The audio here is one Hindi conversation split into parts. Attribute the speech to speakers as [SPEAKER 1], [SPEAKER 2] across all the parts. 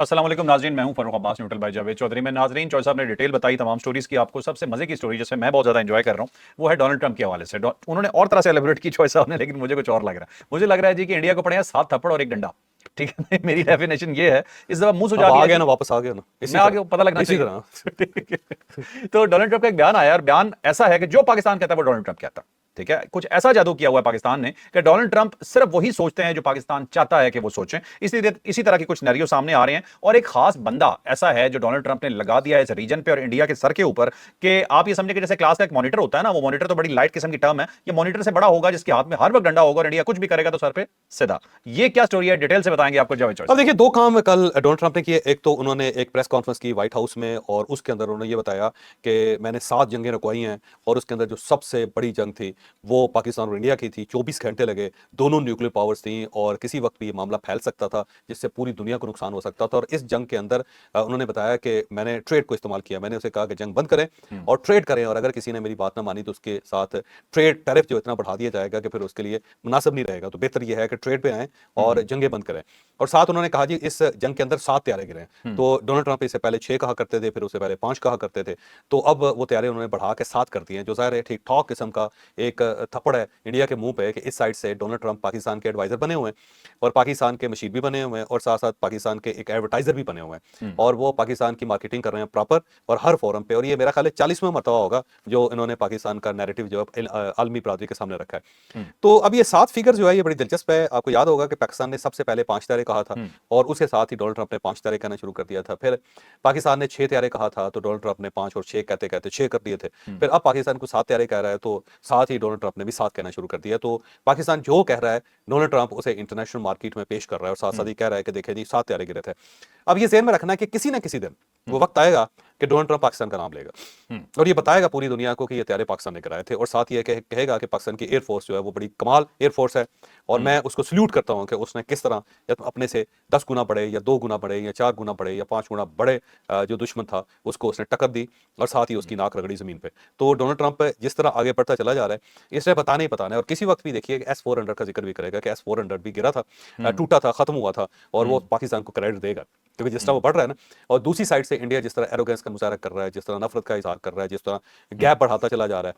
[SPEAKER 1] अस्सलाम वालेकुम नाज़रीन, मैं हूं फर्रुख अब्बास न्यूट्रल बाय जावेद चौधरी में। नाज़रीन, चौधरी साहब ने डिटेल बताई तमाम स्टोरीज़ की। आपको सबसे मज़े की स्टोरी जिससे मैं बहुत ज़्यादा एंजॉय कर रहा हूं वो है डोनाल्ड ट्रंप के हवाले से। उन्होंने और तरह से एलिब्रेट की चॉइस साहब ने, लेकिन मुझे कुछ और लग रहा है। मुझे लग रहा है जी कि इंडिया को पड़े हैं 7 थप्पड़ और 1 डंडा। ठीक है मेरी डेफिनेशन ये है। इस दफा मुंह
[SPEAKER 2] अब
[SPEAKER 1] सुझा
[SPEAKER 2] आ
[SPEAKER 1] दिया
[SPEAKER 2] गया
[SPEAKER 1] जी।
[SPEAKER 2] ना, वापस आ गया ना,
[SPEAKER 1] मैं आगे पता लगना
[SPEAKER 2] इसी
[SPEAKER 1] चाहिए।
[SPEAKER 2] तरह।
[SPEAKER 1] ठीक है। तो डोनाल्ड ट्रंप का एक बयान आया और बयान ऐसा है कि जो पाकिस्तान कहता है वो डोनाल्ड ट्रंप कहता है। ठीक है, कुछ ऐसा जादू किया हुआ है पाकिस्तान ने कि डोनाल्ड ट्रंप सिर्फ वही सोचते हैं जो पाकिस्तान चाहता है कि वो सोचें। इसलिए इसी तरह की कुछ नैरियो सामने आ रहे हैं और एक खास बंदा ऐसा है जो डोनाल्ड ट्रंप ने लगा दिया है इस रीजन पे और इंडिया के सर के ऊपर कि आप ये समझे कि जैसे क्लास का एक मॉनिटर होता है ना, वो मॉनिटर तो बड़ी लाइट किस्म की टर्म है। ये मॉनिटर से बड़ा होगा जिसके हाथ में हर वक्त डंडा होगा और इंडिया कुछ भी करेगा तो सर पे सीधा। ये क्या स्टोरी है, डिटेल से बताएंगे आपको जावेद चौधरी
[SPEAKER 2] अब
[SPEAKER 1] साहब।
[SPEAKER 2] देखिए, दो काम कल डोनाल्ड ट्रंप ने किए। एक तो उन्होंने एक प्रेस कॉन्फ्रेंस की व्हाइट हाउस में और उसके अंदर उन्होंने ये बताया कि मैंने 7 जंगें रुकवाई हैं और उसके अंदर जो सबसे बड़ी जंग थी वो पाकिस्तान और इंडिया की थी। 24 घंटे लगे, दोनों न्यूक्लियर पावर्स थी और किसी वक्त भी ये मामला फैल सकता था जिससे पूरी दुनिया को नुकसान हो सकता था। और इस जंग के अंदर उन्होंने बताया कि मैंने ट्रेड को इस्तेमाल किया। मैंने उसे कहा कि जंग बंद करें
[SPEAKER 1] हम्म।
[SPEAKER 2] और ट्रेड करें, और अगर किसी ने मेरी बात ना मानी तो उसके साथ ट्रेड टैरिफ जो इतना बढ़ा दिया जाएगा कि फिर उसके लिए मुनासिब नहीं रहेगा। तो बेहतर यह है कि ट्रेड पे आएँ और
[SPEAKER 1] हम्म।
[SPEAKER 2] जंगें बंद करें। और साथ उन्होंने कहा जी, इस जंग के अंदर 7 त्यारे गिरे हैं।
[SPEAKER 1] हम्म।
[SPEAKER 2] तो डोनाल्ड ट्रंप इससे पहले 6 कहा करते थे, फिर उससे पहले 5 कहा करते थे। तो अब वो त्यारे उन्होंने बढ़ा के 7 कर दिए हैं, जो ज़ाहिर है ठीक ठाक किस्म का एक थप्पड़ है इंडिया के मुंह पे कि इस साइड से डोनाल्ड ट्रंप पाकिस्तान के एडवाइजर बने हुए हैं और पाकिस्तान के मशीर भी बने हुए हैं और साथ साथ पाकिस्तान के एक एडवर्टाइजर भी बने हुए हैं
[SPEAKER 1] हम्म।
[SPEAKER 2] और वो पाकिस्तान की मार्केटिंग कर रहे हैं प्रॉपर और हर फोरम पे। और ये मेरा ख्याल है 40वां मरतबा होगा जो इन्होंने पाकिस्तान का नैरेटिव जो है आलमी बरादरी के सामने रखा है।
[SPEAKER 1] हम्म।
[SPEAKER 2] तो अब ये 7 फिगर जो है ये बड़ी दिलचस्प है। आपको याद होगा कि पाकिस्तान ने सबसे पहले 5 त्यारे कहा था
[SPEAKER 1] हम्म।
[SPEAKER 2] और उसके साथ ही डोनाल्ड ट्रंप ने 5 त्यारे कहना शुरू कर दिया था। फिर पाकिस्तान ने 6 त्यारे कहा था तो डोनाल्ड ट्रंप ने 5 और 6 कहते कहते 6 कर दिए थे।
[SPEAKER 1] हम्म।
[SPEAKER 2] फिर अब पाकिस्तान को 7 त्यारे कह रहा है तो साथ ही डोनाल्ड ट्रंप ने भी 7 कहना शुरू कर दिया। तो पाकिस्तान जो कह रहा है डोनाल्ड ट्रंप उसे इंटरनेशनल मार्केट में पेश कर रहा है और साथ साथ
[SPEAKER 1] हम्म।
[SPEAKER 2] ही कह रहा है कि देखिए जी 7 त्यारे गिरे थे। अब ये ज़हन में रखना है कि किसी न किसी दिन वो
[SPEAKER 1] हम्म।
[SPEAKER 2] वक्त आएगा कि डोनाल्ड ट्रंप पाकिस्तान का नाम लेगा
[SPEAKER 1] हम्म।
[SPEAKER 2] और ये बताएगा पूरी दुनिया को कि ये त्यारे पाकिस्तान ने गिराए थे और साथ ये कहेगा कि पाकिस्तान की एयरफोर्स जो है वो बड़ी कमाल एयरफोर्स है और
[SPEAKER 1] हम्म।
[SPEAKER 2] मैं उसको सल्यूट करता हूँ कि उसने किस तरह या तो अपने से 10 गुना बढ़े या 2 गुना बढ़े या 4 गुना बढ़े या 5 गुना बढ़े जो दुश्मन था उसको उसने टक्कर दी और साथ ही उसकी नाक रगड़ी ज़मीन पे। तो डोनाल्ड ट्रंप जिस तरह आगे बढ़ता चला जा रहा है इसे बताना ही बताना है। और किसी वक्त भी देखिए S-400 का जिक्र भी करेगा कि S-400 भी गिरा था,
[SPEAKER 1] हम्म।
[SPEAKER 2] टूटा था, खत्म हुआ था और वो
[SPEAKER 1] हम्म।
[SPEAKER 2] पाकिस्तान को क्रेडिट देगा क्योंकि जिस तरह वो
[SPEAKER 1] हम्म।
[SPEAKER 2] बढ़ रहा है ना। और दूसरी साइड से इंडिया जिस तरह एरोगेंस का मुजाहरा कर रहा है, जिस तरह नफरत का इजहार कर रहा है, जिस तरह
[SPEAKER 1] हम्म।
[SPEAKER 2] गैप बढ़ाता चला जा रहा है,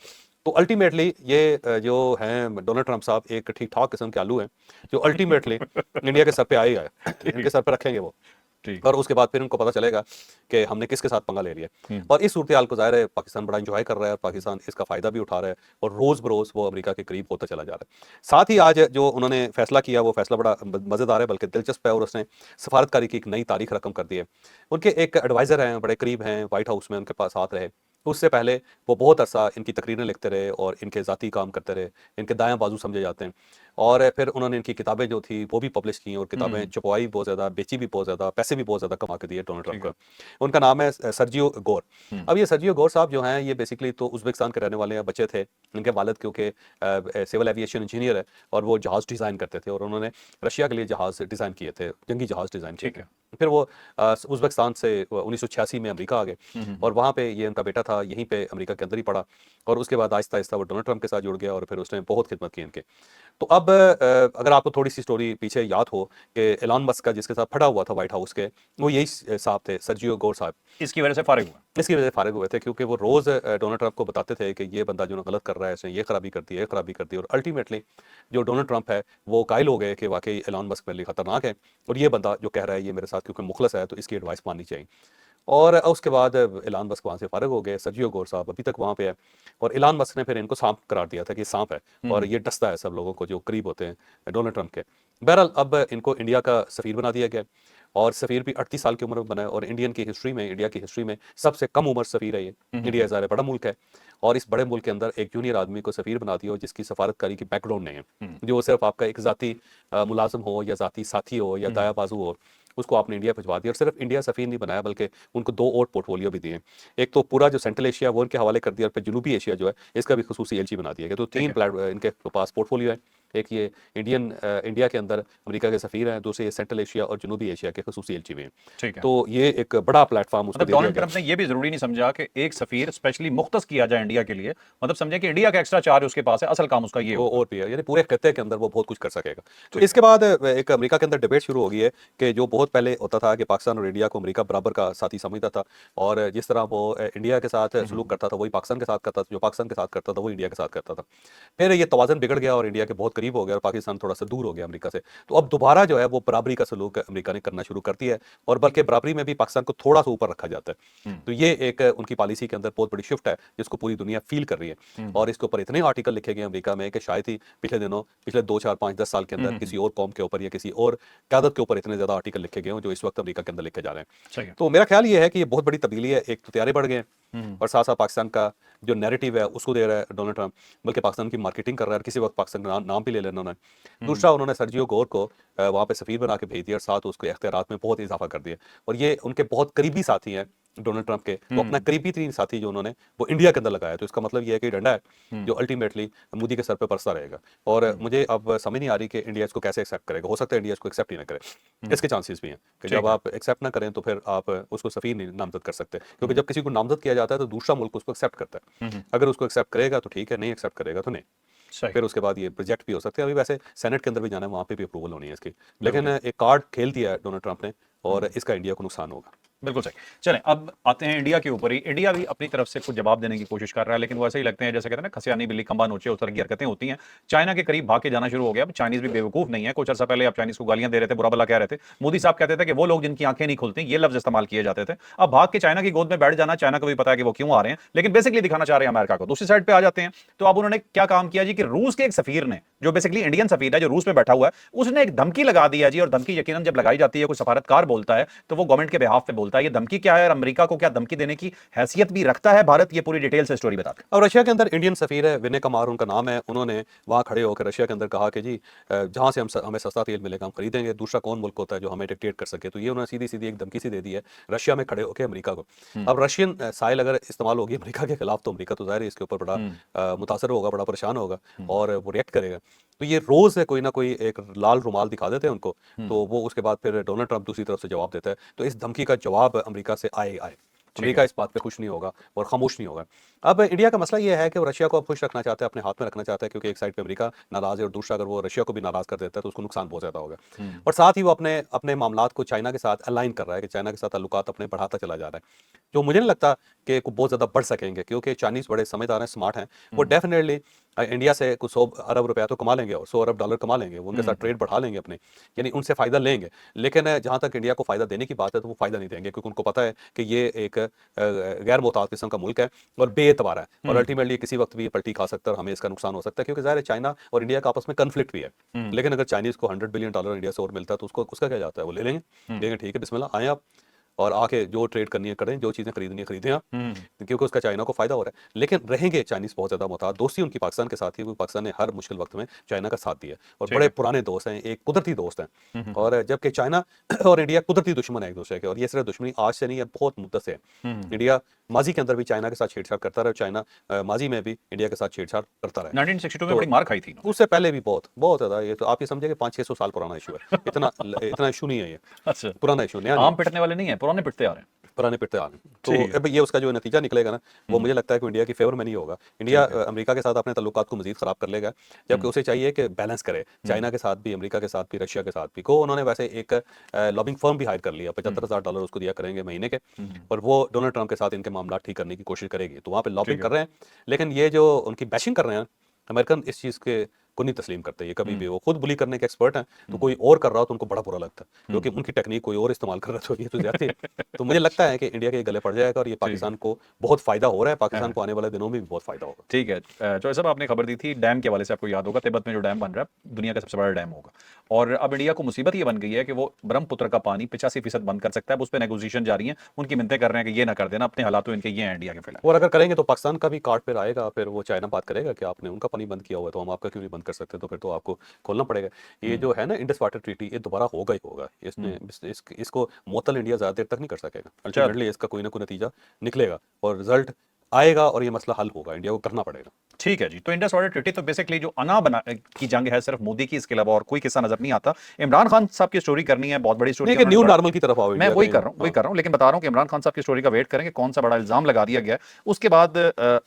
[SPEAKER 2] तो अल्टीमेटली ये जो हैं डोनाल्ड ट्रंप साहब एक ठीक ठाक किस्म के आलू हैं जो अल्टीमेटली इंडिया के सर पे आएगा, इनके
[SPEAKER 1] ठीक।
[SPEAKER 2] सर पे रखेंगे वो।
[SPEAKER 1] ठीक।
[SPEAKER 2] और उसके बाद फिर उनको पता चलेगा कि हमने किसके साथ पंगा ले लिया।
[SPEAKER 1] हम्म।
[SPEAKER 2] और इस सूरत हाल को ज़ाहिर है पाकिस्तान बड़ा इंजॉय कर रहा है और पाकिस्तान इसका फ़ायदा भी उठा रहा है और रोज़ बरोज़ वो अमेरिका के करीब होता चला जा रहा है। साथ ही आज जो उन्होंने फैसला किया वो फैसला बड़ा मज़ेदार है बल्कि दिलचस्प है और उसने सफारतकारी की एक नई तारीख रकम कर दी है। उनके एक एडवाइज़र हैं, बड़े करीब हैं, व्हाइट हाउस में उनके पास साथ रहे। उससे पहले वो बहुत अरसा इनकी तकरीरें लिखते रहे और इनके ज़ाती काम करते रहे, इनके दायां बाजू समझे जाते हैं। और फिर उन्होंने इनकी किताबें जो थी वो भी पब्लिश की और किताबें
[SPEAKER 1] हम्म।
[SPEAKER 2] छपवाई बहुत ज़्यादा, बेची भी बहुत ज़्यादा, पैसे भी बहुत ज़्यादा कमा के दिए डोनाल्ड ट्रंप
[SPEAKER 1] ठीक है।
[SPEAKER 2] को। उनका नाम है सर्जियो गोर।
[SPEAKER 1] हम्म।
[SPEAKER 2] अब ये सर्जियो गोर साहब जो हैं ये बेसिकली तो उज़्बेकिस्तान के रहने वाले हैं, बच्चे थे। इनके वालिद क्योंकि सिविल एविएशन इंजीनियर है और वो जहाज़ डिज़ाइन करते थे और उन्होंने रशिया के लिए जहाज़ डिज़ाइन किए थे, जंगी जहाज़ डिज़ाइन किए
[SPEAKER 1] ठीक
[SPEAKER 2] थे।
[SPEAKER 1] है।
[SPEAKER 2] फिर वो उज़्बेकिस्तान से 1986 में अमेरिका आ गए
[SPEAKER 1] हम्म।
[SPEAKER 2] और वहाँ पे ये उनका बेटा था, यहीं पे अमेरिका के अंदर ही पढ़ा और उसके बाद आहिस्ता-आहिस्ता वो डोनाल्ड ट्रंप के साथ जुड़ गया और फिर उसने बहुत खिदमत की इनके। तो अब अगर आपको थोड़ी-सी स्टोरी पीछे याद हो कि एलन मस्क का जिसके साथ फटा हुआ था व्हाइट हाउस के, वो यही साहब थे, सर्जियो गोर साहब।
[SPEAKER 1] इसकी वजह से फारिग हुआ।
[SPEAKER 2] इसकी वजह से फारिग हुए थे क्योंकि वो रोज़ डोनाल्ड ट्रंप को बताते थे कि ये बंदा जो ना गलत कर रहा है, इसने ये खराबी कर दी है, ये खराबी कर दी है। और अल्टीमेटली जो डोनाल्ड ट्रंप है, वो कायल हो गए कि वाक़ई एलन मस्क मेरे लिए खतरनाक है और ये बंदा जो कह रहा है ये मेरे साथ क्योंकि मुखलस है तो इसकी एडवाइस माननी चाहिए। और उसके बाद एलन मस्क वहाँ से फारिग हो गए, सर्जियो गोर साहब अभी तक वहाँ पे है और एलन मस्क ने फिर इनको सांप करार दिया था कि ये सांप है और
[SPEAKER 1] हम्म।
[SPEAKER 2] ये डसता है सब लोगों को जो करीब होते हैं डोनाल्ड ट्रंप के। बहरहाल अब इनको इंडिया का सफ़ीर बना दिया गया और सफ़ीर भी 38 साल की उम्र में बना है और इंडियन की हिस्ट्री में, इंडिया की हिस्ट्री में सबसे कम उम्र सफ़ीर है ये। इंडिया ज़ाहिर है बड़ा मुल्क है और इस बड़े मुल्क के अंदर एक जूनियर आदमी को सफ़ीर बना दिया और जिसकी सफारतकारी की बैकग्राउंड नहीं है,
[SPEAKER 1] हम्म।
[SPEAKER 2] जो सिर्फ आपका एक ज़ाती मुलाजिम हो या ज़ाती साथी हो या
[SPEAKER 1] हम्म।
[SPEAKER 2] दाया बाजू हो, उसको आपने इंडिया भिजवा दिया। और सिर्फ इंडिया सफ़ीर नहीं बनाया बल्कि उनको 2 और पोर्टफोलियो भी दिए। एक तो पूरा जो सेंट्रल एशिया वो इनके हवाले कर दिया और फिर जनूबी एशिया जो है इसका भी खसूसी एलची बना दिया गया। तो
[SPEAKER 1] ठीक
[SPEAKER 2] 3
[SPEAKER 1] है।
[SPEAKER 2] इनके पास पोर्टफोलियो है। एक ये इंडिया के अंदर अमेरिका के सफ़ीर हैं, दूसरे ये सेंट्रल एशिया और जनूबी एशिया के खसूसी एलची हैं।
[SPEAKER 1] ठीक है।
[SPEAKER 2] तो ये एक बड़ा प्लेटफॉर्म उसको
[SPEAKER 1] मतलब
[SPEAKER 2] दे दिया
[SPEAKER 1] डोनाल्ड
[SPEAKER 2] गया।
[SPEAKER 1] ट्रंप ने ये भी जरूरी नहीं समझा कि एक सफीर स्पेशली मुख्तस किया जाए इंडिया के लिए, मतलब समझे कि इंडिया का एक्स्ट्रा चार्ज उसके पास है, असल काम उसका ये
[SPEAKER 2] वो
[SPEAKER 1] होगा।
[SPEAKER 2] और भी है, यानी पूरे खत्ते के अंदर वो बहुत कुछ कर सकेगा। तो
[SPEAKER 1] ठीक है।
[SPEAKER 2] इसके बाद एक अमेरिका के अंदर डिबेट शुरू हो गई है कि जो बहुत पहले होता था कि पाकिस्तान और इंडिया को अमेरिका बराबर का साथी समझता था, और जिस तरह वो इंडिया के साथ सलूक करता था वही पाकिस्तान के साथ करता था, जो पाकिस्तान के साथ करता था वही इंडिया के साथ करता था। फिर ये तवाज़ुन बिगड़ गया और इंडिया के बहुत करीब हो गया और पाकिस्तान थोड़ा सा दूर हो गया अमेरिका से। तो अब दोबारा जो है वो बराबरी का सलूक अमेरिका ने करना शुरू कर दिया है, और बल्कि बराबरी में भी पाकिस्तान को थोड़ा सा ऊपर रखा जाता है। तो ये एक उनकी पॉलिसी के अंदर बहुत बड़ी शिफ्ट है जिसको पूरी दुनिया फील कर रही है। और इसके ऊपर इतने आर्टिकल लिखे गए अमेरिका में कि शायद ही पिछले दिनों, पिछले 2 4 5 10 साल के अंदर किसी और कौम के ऊपर या किसी और क़यादत के ऊपर इतने ज़्यादा आर्टिकल लिखे गए हों जो इस वक्त अमेरिका के अंदर लिखे जा रहे हैं।
[SPEAKER 1] सही है।
[SPEAKER 2] तो मेरा ख्याल ये है कि ये बहुत बड़ी तब्दीली है। एक तो तैयारी बढ़ गए हैं, और साथ साथ पाकिस्तान का जो नैरेटिव है उसको दे रहा है डोनाल्ड ट्रंप, बल्कि पाकिस्तान की मार्केटिंग कर रहा है, किसी वक्त पाकिस्तान का नाम भी ले लेना उन्होंने। दूसरा, उन्होंने सर्जियो गोर को वहाँ पे सफीर बना के भेज दिया और साथ उसको इख्तियारात में बहुत इजाफा कर दिया। और ये उनके बहुत करीबी साथी हैं डोनाल्ड ट्रंप के, तो अपना करीबी तीन साथी जो उन्होंने वो इंडिया के अंदर लगाया। तो इसका मतलब ये है कि डंडा है जो अल्टीमेटली मोदी के सर पे परसता रहेगा। और मुझे अब समझ नहीं आ रही कि इंडिया इसको कैसे एक्सेप्ट करेगा। हो सकता है इंडिया इसको एक्सेप्ट ही ना करे, इसके चांसेस भी हैं कि
[SPEAKER 1] ठीक
[SPEAKER 2] जब
[SPEAKER 1] है।
[SPEAKER 2] आप एक्सेप्ट ना करें तो फिर आप उसको सफीर नहीं नामजद कर सकते, क्योंकि जब किसी को नामजद किया जाता है तो दूसरा मुल्क उसको एक्सेप्ट करता है। अगर उसको एक्सेप्ट करेगा तो ठीक है, नहीं एक्सेप्ट करेगा तो नहीं।
[SPEAKER 1] सही।
[SPEAKER 2] फिर उसके बाद ये प्रोजेक्ट भी हो सकते हैं। अभी वैसे सेनेट के अंदर भी जाना है, वहाँ पे भी अप्रूवल होनी है इसकी। लेकिन
[SPEAKER 1] बिल्कुल।
[SPEAKER 2] एक कार्ड खेल दिया है डोनाल्ड ट्रंप ने, और इसका इंडिया को नुकसान होगा।
[SPEAKER 1] बिल्कुल सही। चलें अब आते हैं इंडिया के ऊपर ही। इंडिया भी अपनी तरफ से कुछ जवाब देने की कोशिश कर रहा है, लेकिन वो ऐसे ही लगते हैं जैसे कहते हैं ना, खसियानी बिल्ली खंबा नोचे, उस तरह की हरकतें होती हैं। चाइना के करीब भाग के जाना शुरू हो गया। अब चाइनीज भी बेवकूफ नहीं है। कुछ अर्सा पहले आप चाइनीज को गालियां दे रहे थे, बुरा भला कह रहे थे। मोदी साहब कहते थे कि वो लोग जिनकी आंखें नहीं खुलती, ये लफ्ज इस्तेमाल किए जाते थे। अब भाग के चाइना की गोद में बैठ जाना, चाइना को भी पता है कि वो क्यों आ रहे हैं, लेकिन बेसिकली दिखाना चाह रहे हैं अमेरिका को। दूसरी साइड पे आ जाते हैं तो अब उन्होंने क्या काम किया जी कि रूस के एक सफीर ने, जो बेसिकली इंडियन सफीर है, जो रूस में बैठा हुआ है, उसने एक धमकी लगा दिया जी। और धमकी यकीनन जब लगाई जाती है, कोई सफारतकार बोलता है तो वो गवर्नमेंट के बिहाफ पे बोलता है। ये धमकी क्या है और अमेरिका को क्या धमकी देने की हैसियत भी रखता है भारत, ये पूरी डिटेल से स्टोरी बताते
[SPEAKER 2] और रशिया के अंदर इंडियन सफीर है, विनय कुमार उनका नाम है। उन्होंने वहाँ खड़े होकर रशिया के अंदर कहा कि जी जहाँ से हमें सस्ता तेल मिलेगा हम खरीदेंगे, दूसरा कौन मुल्क होता है जो हमें डिक्टेट कर सके। तो ये उन्होंने सीधी सीधी एक धमकी सी दे दी है रशिया में खड़े होकर अमेरिका को। अब रशियन साइल अगर इस्तेमाल होगी अमेरिका के खिलाफ, तो अमेरिका तो ज़ाहिर है इसके ऊपर बड़ा मुतासर होगा, बड़ा परेशान होगा, और वो रिएक्ट करेगा। तो ये रोज़ है कोई ना कोई एक लाल रुमाल दिखा देते हैं उनको, तो वो उसके बाद फिर डोनाल्ड ट्रंप दूसरी तरफ से जवाब देता है। तो इस धमकी का जवाब अमेरिका से आए। अमेरिका इस बात पे खुश नहीं होगा और खामोश नहीं होगा। अब इंडिया का मसला ये है कि वो रशिया को अब खुश रखना चाहता है, अपने हाथ में रखना चाहता है, क्योंकि एक साइड पे अमेरिका नाराज है और दूसरा अगर वो रशिया को भी नाराज कर देता है तो उसको नुकसान बहुत ज़्यादा होगा। और साथ ही वो अपने अपने मामलात को चाइना के साथ अलाइन कर रहा है कि चाइना के साथ ताल्लुकात अपने बढ़ाता चला जा रहा है, जो मुझे नहीं लगता कि बहुत ज़्यादा बढ़ सकेंगे, क्योंकि चाइनीज़ बड़े समझदार हैं, स्मार्ट हैं। वो डेफिनेटली इंडिया से कुछ 100 अरब रुपया तो कमा लेंगे और 100 अरब डॉलर कमा लेंगे, वो उनके साथ ट्रेड बढ़ा लेंगे अपने, यानी उनसे फ़ायदा लेंगे। लेकिन जहाँ तक इंडिया को फ़ायदा देने की बात है तो वो फ़ायदा नहीं देंगे, क्योंकि उनको पता है कि ये एक गैर मुताद किस्म का मुल्क है और बेएतबार है, और अल्टीमेटली किसी वक्त भी ये पलटी खा सकता है और हमें इसका नुकसान हो सकता है, क्योंकि ज़ाहिर है चाइना और इंडिया का आपस में कन्फ्लिक्ट भी है। लेकिन अगर चाइनीज़ को $100 बिलियन इंडिया से और मिलता है तो उसको उसका क्या जाता है, वो ले लेंगे, लेंगे, ठीक है बिस्मिल्लाह आएँ आप, और आके जो ट्रेड करनी है करें, जो चीज़ें खरीदनी है खरीदें आप, क्योंकि उसका चाइना को फ़ायदा हो रहा है। लेकिन रहेंगे चाइनीज़ बहुत ज़्यादा मोहतात। दोस्ती उनकी पाकिस्तान के साथ ही, क्योंकि पाकिस्तान ने हर मुश्किल वक्त में चाइना का साथ दिया और
[SPEAKER 1] ठीक
[SPEAKER 2] बड़े
[SPEAKER 1] है।
[SPEAKER 2] पुराने दोस्त हैं, एक कुदरती दोस्त हैं। और जबकि चाइना और इंडिया कुदरती दुश्मन है एक दूसरे के, और ये सिर्फ दुश्मनी आज से नहीं है, बहुत मुद्दत से है। इंडिया माजी के अंदर भी चाइना के साथ छेड़छाड़ करता रहा, और चाइना माजी में भी इंडिया के साथ छेड़छाड़ करता रहा है।
[SPEAKER 1] 1962 में
[SPEAKER 2] तो
[SPEAKER 1] बड़ी मार खाई थी इन्होंने।
[SPEAKER 2] उससे पहले भी बहुत बहुत ज़्यादा, ये तो आप ये समझे कि 500-600 साल पुराना इशू है। इतना इतना इशू नहीं है ये,
[SPEAKER 1] अच्छा।
[SPEAKER 2] पुराना इशू नया नहीं
[SPEAKER 1] आम
[SPEAKER 2] है,
[SPEAKER 1] पिटने वाले नहीं है, पुराने पिटते आ रहे हैं।
[SPEAKER 2] पुराने पिटते आ रहे हैं।
[SPEAKER 1] ठीक
[SPEAKER 2] तो
[SPEAKER 1] है।
[SPEAKER 2] अब ये उसका जो नतीजा निकलेगा ना, वो मुझे लगता है कि इंडिया की फेवर में नहीं होगा। इंडिया
[SPEAKER 1] ठीक है।
[SPEAKER 2] अमेरिका के साथ अपने ताल्लुकात को मजीद ख़राब कर लेगा, जबकि उसे चाहिए कि बैलेंस करे, चाइना के साथ भी, अमेरिका के साथ भी, रशिया के साथ भी। को उन्होंने वैसे एक लॉबिंग फर्म भी हायर कर लिया, $75,000 उसको दिया करेंगे महीने के, और वो डोनाल्ड ट्रंप के साथ इनके मामला ठीक करने की कोशिश करेगी। तो वहाँ पे लॉबिंग
[SPEAKER 1] ठीक
[SPEAKER 2] कर
[SPEAKER 1] है।
[SPEAKER 2] रहे हैं। लेकिन ये जो उनकी बैशिंग कर रहे हैं अमेरिकन, इस चीज़ के को नहीं तस्लीम करते ये कभी भी। वो खुद बुली करने के एक्सपर्ट हैं, तो कोई और कर रहा हो तो उनको बड़ा बुरा लगता है, क्योंकि उनकी टेक्निक कोई और इस्तेमाल कर रहा है, तो ये तो ज़्यादती है। तो मुझे लगता है कि इंडिया के गले पड़ जाएगा और ये
[SPEAKER 1] ठीक है।
[SPEAKER 2] पाकिस्तान को बहुत फ़ायदा हो रहा है, पाकिस्तान
[SPEAKER 1] हाँ।
[SPEAKER 2] को आने वाले दिनों में भी बहुत फ़ायदा होगा।
[SPEAKER 1] ठीक है। चौधरी साहब आपने खबर दी थी डैम के हवाले से, आपको याद होगा तिब्बत में जो डैम बन रहा है दुनिया का सबसे बड़ा डैम होगा। और अब इंडिया को मुसीबत ये बन गई है कि वो ब्रह्मपुत्र का पानी 85% बंद कर सकता है। अब उस पर नेगोशिएशन जारी है, उनकी मिन्नतें कर रहे हैं कि ये ना कर देना, अपने हालात तो इनके ये हैं इंडिया के फिलहाल।
[SPEAKER 2] और अगर करेंगे तो पाकिस्तान का भी कार्ड फिर आएगा, फिर वो चाइना बात करेगा कि आपने उनका पानी बंद किया हुआ है तो हम आपका क्यों नहीं बंद कर सकते, तो फिर तो आपको खोलना पड़ेगा। ये जो है ना इंडस वाटर ट्रीटी, ये दोबारा होगा ही होगा। इसने इसको मुअत्तल इंडिया ज़्यादा देर तक नहीं कर सकेगा।
[SPEAKER 1] चल
[SPEAKER 2] अल्टीमेटली इसका कोई ना कोई नतीजा निकलेगा और रिजल्ट आएगा और ये मसला हल होगा, इंडिया को करना पड़ेगा।
[SPEAKER 1] ठीक है जी। तो इंडस वाटर ट्रीटी तो बेसिकली जो अना बना की जंग है सिर्फ मोदी की, इसके अलावा और कोई किस्सा नजर नहीं आता। इमरान खान साहब की स्टोरी करनी है, बहुत बड़ी स्टोरी
[SPEAKER 2] नहीं
[SPEAKER 1] है,
[SPEAKER 2] कि
[SPEAKER 1] उन्होंने
[SPEAKER 2] न्यू
[SPEAKER 1] बड़ा,
[SPEAKER 2] नॉर्मल की तरफ आओ
[SPEAKER 1] मैं
[SPEAKER 2] इंडिया
[SPEAKER 1] वही
[SPEAKER 2] कहीं।
[SPEAKER 1] कर रहा हूँ,
[SPEAKER 2] हाँ।
[SPEAKER 1] लेकिन बता रहा हूँ कि इमरान खान साहब की स्टोरी का वेट करेंगे, कौन सा बड़ा इल्जाम लगा दिया गया है। उसके बाद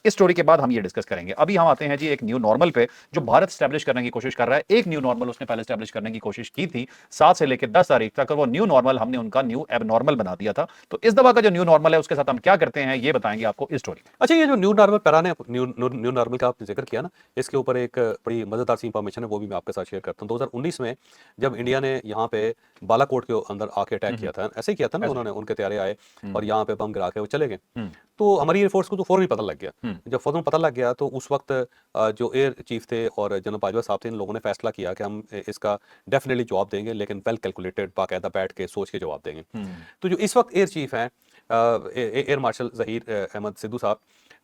[SPEAKER 1] इस स्टोरी के बाद हम ये डिस्कस करेंगे। अभी हम आते हैं जी एक न्यू नॉर्मल पे, जो भारत स्टैब्लिश करने की कोशिश कर रहा है। एक न्यू नॉर्मल उसने पहले स्टैब्लिश करने की कोशिश की थी 7 से लेकर 10 तारीख तक, और वो न्यू नॉर्मल हमने उनका न्यू एब नॉर्मल बना दिया था। तो इस दफा का जो न्यू नॉर्मल है उसके साथ हम क्या करते हैं ये बताएंगे आपको इस स्टोरी में।
[SPEAKER 2] अच्छा, ये जो न्यू नॉर्मल पैरा ने न्यू नॉर्मल का आपने जिक्र किया ना, इसके ऊपर एक बड़ी मजेदार सी इंफॉर्मेशन है, वो भी मैं आपके साथ शेयर करता हूँ। 2019 में जब इंडिया ने यहाँ पे बालाकोट के अंदर आके अटैक किया था, ऐसे ही किया था ना
[SPEAKER 1] ऐसे ही।
[SPEAKER 2] उन्होंने, उनके त्यारे आए और यहाँ पे बम गिरा के वो चले गए।
[SPEAKER 1] हम्म।
[SPEAKER 2] तो हमारी एयरफोर्स को तो फौरन ही पता लग गया।
[SPEAKER 1] हम्म।
[SPEAKER 2] जब फौरन पता लग गया तो उस वक्त जो एयर चीफ थे और जनरल बाजवा साहब थे, इन लोगों ने फैसला किया कि हम इसका डेफिनेटली जवाब देंगे, लेकिन वेल कैलकुलेटेड, बाकायदा बैठ के सोच के जवाब देंगे।
[SPEAKER 1] हम्म।
[SPEAKER 2] तो जो इस वक्त एयर चीफ हैं, एयर मार्शल जहीर अहमद सिद्धू साहब,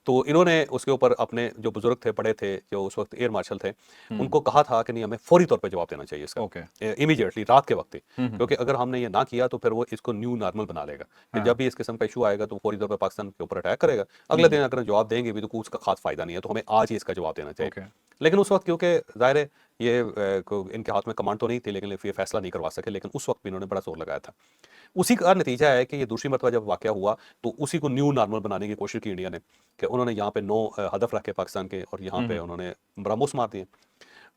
[SPEAKER 2] तो इन्होंने उसके ऊपर अपने जो बुजुर्ग थे, बड़े थे, जो उस वक्त एयर मार्शल थे, उनको कहा था कि नहीं, हमें फौरी तौर पे जवाब देना चाहिए इसका,
[SPEAKER 1] ओके।
[SPEAKER 2] इमीडिएटली, रात के वक्त ही।
[SPEAKER 1] हम्म।
[SPEAKER 2] क्योंकि अगर हमने ये ना किया तो फिर वो इसको न्यू नॉर्मल बना लेगा कि
[SPEAKER 1] हाँ।
[SPEAKER 2] जब भी इस किस्म का इशू आएगा तो फौरी तौर पे पाकिस्तान के ऊपर अटैक करेगा। अगले दिन अगर जवाब देंगे भी तो कुछ का खास फायदा नहीं है, तो हमें आज ही इसका जवाब देना चाहिए।
[SPEAKER 1] ओके।
[SPEAKER 2] लेकिन उस वक्त क्योंकि ज़ाहिर है ये इनके हाथ में कमांड तो नहीं थी, लेकिन ये फैसला नहीं करवा सके, लेकिन उस वक्त भी इन्होंने बड़ा जोर लगाया था। उसी का नतीजा है कि ये दूसरी मरतबा जब वाक़या हुआ तो उसी को न्यू नॉर्मल बनाने की कोशिश की इंडिया ने, कि उन्होंने यहाँ पे 9 हदफ रखे पाकिस्तान के, और यहाँ पे उन्होंने ब्रह्मोस मार दिए।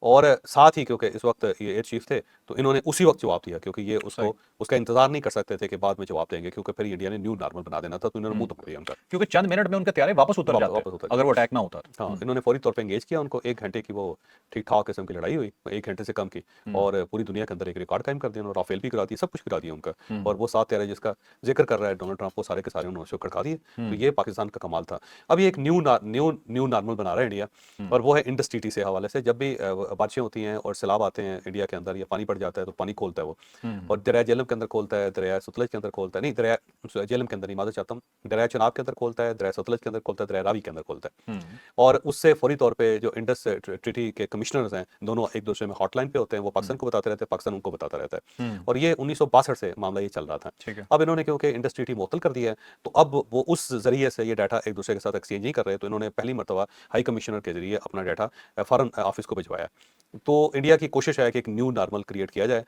[SPEAKER 2] और साथ ही क्योंकि इस वक्त ये एयर चीफ थे, तो इन्होंने उसी वक्त जवाब दिया, क्योंकि ये
[SPEAKER 1] सही।
[SPEAKER 2] उसको उसका इंतजार नहीं कर सकते थे कि बाद में जवाब देंगे, क्योंकि फिर इंडिया ने न्यू नॉर्मल बना देना था, तो इन्होंने मुंह तोड़ दिया उनका।
[SPEAKER 1] क्योंकि चंद मिनट में उनके त्यारे वापस उतर जाते
[SPEAKER 2] वापस उतर
[SPEAKER 1] अगर वो अटैक ना होता तो।
[SPEAKER 2] हाँ, इन्होंने फौरी तौर पे एंगेज किया उनको। 1 घंटे की वो ठीक ठाक किस्म की लड़ाई हुई, 1 घंटे से कम की, और पूरी दुनिया के अंदर एक रिकॉर्ड कायम कर दिया उन्होंने। राफेल भी करा दिया, सब कुछ करा दिया उनका। और वो 7 त्यारे जिसका जिक्र कर रहा है डोनाल्ड ट्रंप, वो सारे के सारे उन्होंने उसको खड़का दिए। तो ये पाकिस्तान का कमाल था। अभी एक न्यू नॉर्मल बना रहा है इंडिया, और वो है इंडस टीटी से हवाले से। जब भी बारिशें होती हैं और सैलाब आते हैं इंडिया के अंदर, या पानी पड़ जाता है, तो पानी खोलता है वो, और दरिया झेलम के अंदर खोलता है, दरिया सतलज के अंदर खोलता है, नहीं दरिया झेलम के अंदर नहीं, माजूद चाहता हूँ, दरिया चनाब के अंदर खोलता है, दरिया सतलज के अंदर खोलता है, दरिया रावी के अंदर खोलता है। और उससे फौरी तौर पे जो इंडस ट्रीटी के कमिश्नर्स हैं, दोनों एक दूसरे में हॉटलाइन पे होते हैं, वो पाकिस्तान को बताते रहते हैं, पाकिस्तान उनको बताता रहता है। और ये 1962 से मामला ये चल रहा था।
[SPEAKER 1] ठीक है।
[SPEAKER 2] अब इन्होंने क्योंकि इंडस ट्रीटी मुअत्तल कर दी है, तो अब वो उस जरिए से ये डाटा एक दूसरे के साथ एक्सचेंज नहीं कर रहे, तो इन्होंने पहली मरतबा हाई कमिश्नर के जरिए अपना डाटा फॉरेन ऑफिस को भिजवाया। तो इंडिया की कोशिश है कि एक न्यू नॉर्मल क्रिएट किया जाए।